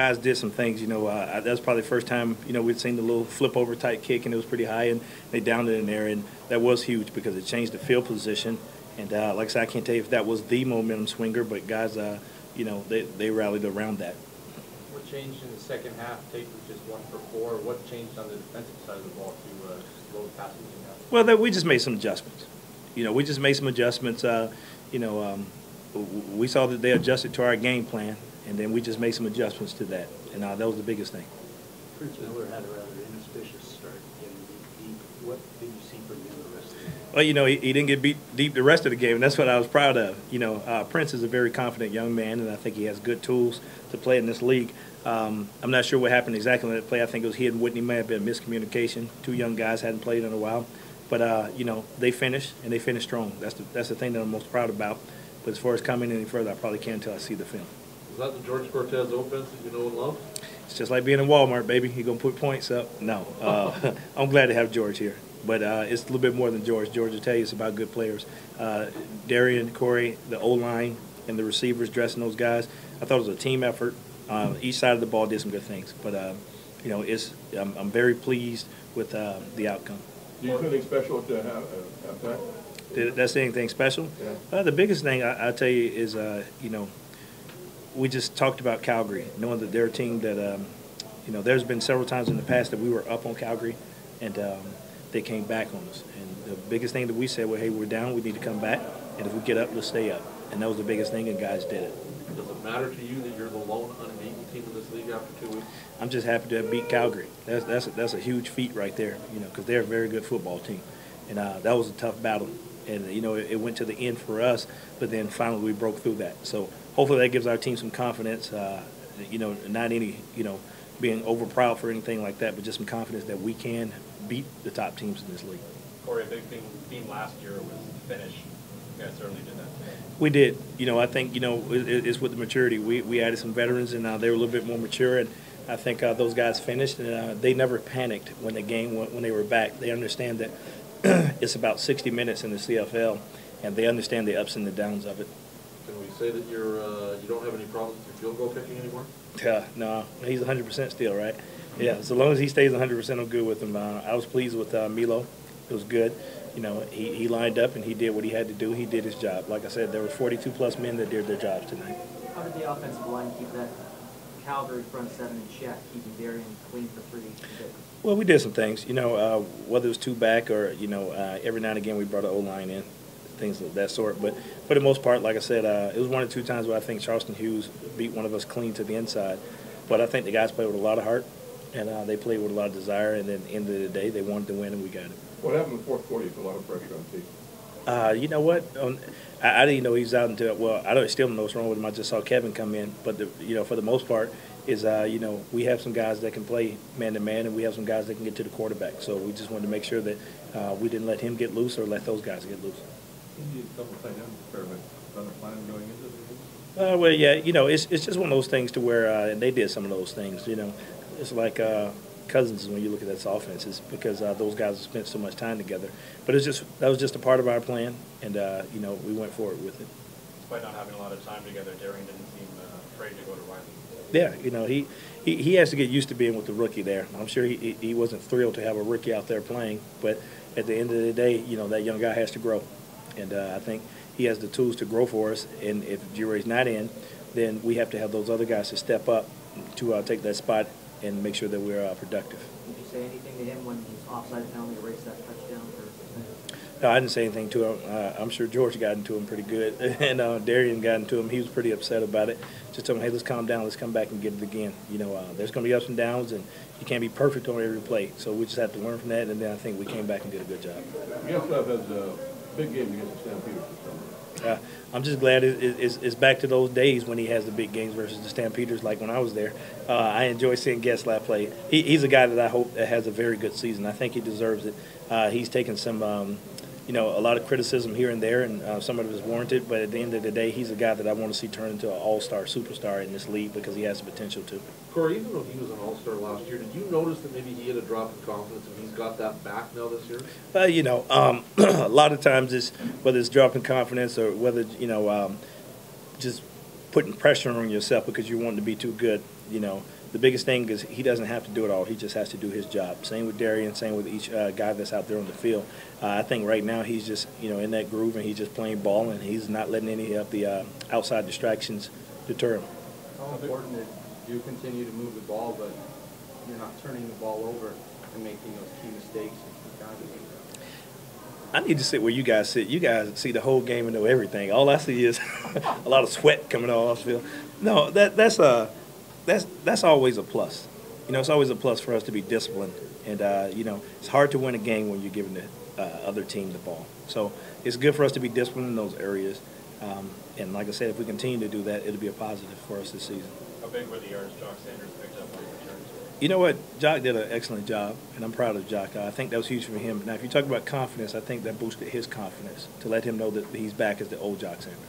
guys did some things. That's probably the first time we'd seen the little flip over type kick, and it was pretty high, and they downed it in there, and that was huge because it changed the field position. And like I said, I can't tell you if that was the momentum swinger, but guys, they rallied around that. What changed in the second half? Tate was just 1 for 4. What changed on the defensive side of the ball to slow the passing game down? Well, we just made some adjustments. We just made some adjustments. We saw that they adjusted to our game plan, and then we just made some adjustments to that, and that was the biggest thing. Prince Miller had a rather inauspicious start, getting deep. What did you see from him the rest of the game? Well, he didn't get beat deep the rest of the game, and that's what I was proud of. Prince is a very confident young man, and I think he has good tools to play in this league. I'm not sure what happened exactly in that play. I think it was he and Whitney may have been miscommunication. 2 young guys hadn't played in a while. But, they finished, and they finished strong. That's the thing that I'm most proud about. But as far as coming any further, I probably can't until I see the film. Is that the George Cortez offense that you know and love? It's just like being in Walmart, baby. You're going to put points up? No. I'm glad to have George here. But it's a little bit more than George. George will tell you it's about good players. Darian, Corey, the O-line, and the receivers dressing those guys. I thought it was a team effort. Each side of the ball did some good things. But, I'm very pleased with the outcome. Do you feel anything special at halftime? Did that say anything special? Yeah. The biggest thing I'll tell you is, we just talked about Calgary, knowing that they're a team that, there's been several times in the past that we were up on Calgary, and they came back on us. And the biggest thing that we said, well, hey, we're down, we need to come back, and if we get up, let's stay up. And that was the biggest thing, and guys did it. Does it matter to you that you're the lone unbeaten team in this league after 2 weeks? I'm just happy to have beat Calgary. That's a huge feat right there, because they're a very good football team. And that was a tough battle. And, it went to the end for us, but then finally we broke through that. So hopefully that gives our team some confidence, not any, being over proud for anything like that, but just some confidence that we can beat the top teams in this league. Corey, a big theme last year was the finish. You guys certainly did that. We did. I think, it's with the maturity. We added some veterans, and they were a little bit more mature, and I think those guys finished, and they never panicked when they were back. They understand that it's about 60 minutes in the CFL, and they understand the ups and the downs of it. Can we say that you don't have any problems with your field goal kicking anymore? No, he's 100% still, right? Yeah, so long as he stays 100%, I'm good with him. I was pleased with Milo. It was good. He lined up and he did what he had to do. He did his job. Like I said, there were 42-plus men that did their jobs tonight. How did the offensive line keep that Calgary front seven in check, keeping Darian clean for 3? Well, we did some things. Whether it was 2 back or, every now and again we brought an O-line in, things of that sort. But for the most part, like I said, it was 1 or 2 times where I think Charleston Hughes beat one of us clean to the inside. But I think the guys played with a lot of heart, and they played with a lot of desire. And then at the end of the day, they wanted to win, and we got it. What happened in the fourth quarter? You put a lot of pressure on Tate. You know what? I didn't know he was out until, well, still don't know what's wrong with him. I just saw Kevin come in. But, for the most part, is, we have some guys that can play man-to-man, and we have some guys that can get to the quarterback. So we just wanted to make sure that we didn't let him get loose or let those guys get loose. You double tight end fair bit better plan going into the game? Well, yeah, it's just one of those things to where they did some of those things, It's like Cousins when you look at this offense, is because those guys have spent so much time together. But that was just a part of our plan, and, we went forward with it. Despite not having a lot of time together, Darian didn't seem afraid to go to Riley. Yeah, he has to get used to being with the rookie there. I'm sure he wasn't thrilled to have a rookie out there playing, but at the end of the day, that young guy has to grow. And I think he has the tools to grow for us. And if Jury's not in, then we have to have those other guys to step up to take that spot and make sure that we're productive. Did you say anything to him when his offside penalty erased that touchdown? No, I didn't say anything to him. I'm sure George got into him pretty good, and Darian got into him. He was pretty upset about it. Just told him, hey, let's calm down. Let's come back and get it again. There's going to be ups and downs, and you can't be perfect on every play. So we just have to learn from that, and then I think we came back and did a good job. Yes, Jeff has a big game against the Stampeders this summer. I'm just glad it's back to those days when he has the big games versus the Stampeders like when I was there. I enjoy seeing Getzlaff play. He's a guy that I hope that has a very good season. I think he deserves it. He's taken some a lot of criticism here and there, and some of it is warranted. But at the end of the day, he's a guy that I want to see turn into an all-star superstar in this league because he has the potential to. Corey, even though he was an all-star last year, did you notice that maybe he had a drop in confidence and he's got that back now this year? A lot of times it's whether it's dropping confidence or whether, just putting pressure on yourself because you want to be too good. the biggest thing is he doesn't have to do it all. He just has to do his job. Same with Darian, same with each guy that's out there on the field. I think right now he's just, in that groove, and he's just playing ball, and he's not letting any of the outside distractions deter him. How important is you continue to move the ball, but you're not turning the ball over and making those key mistakes and kind of I need to sit where you guys sit. You guys see the whole game and know everything. All I see is a lot of sweat coming off the field. No, that's always a plus. It's always a plus for us to be disciplined. And, it's hard to win a game when you're giving the other team the ball. So it's good for us to be disciplined in those areas. And like I said, if we continue to do that, it'll be a positive for us this season. How big were the yards Jock Sanders picked up on returns? You know what? Jock did an excellent job, and I'm proud of Jock. I think that was huge for him. Now, if you talk about confidence, I think that boosted his confidence to let him know that he's back as the old Jock Sanders.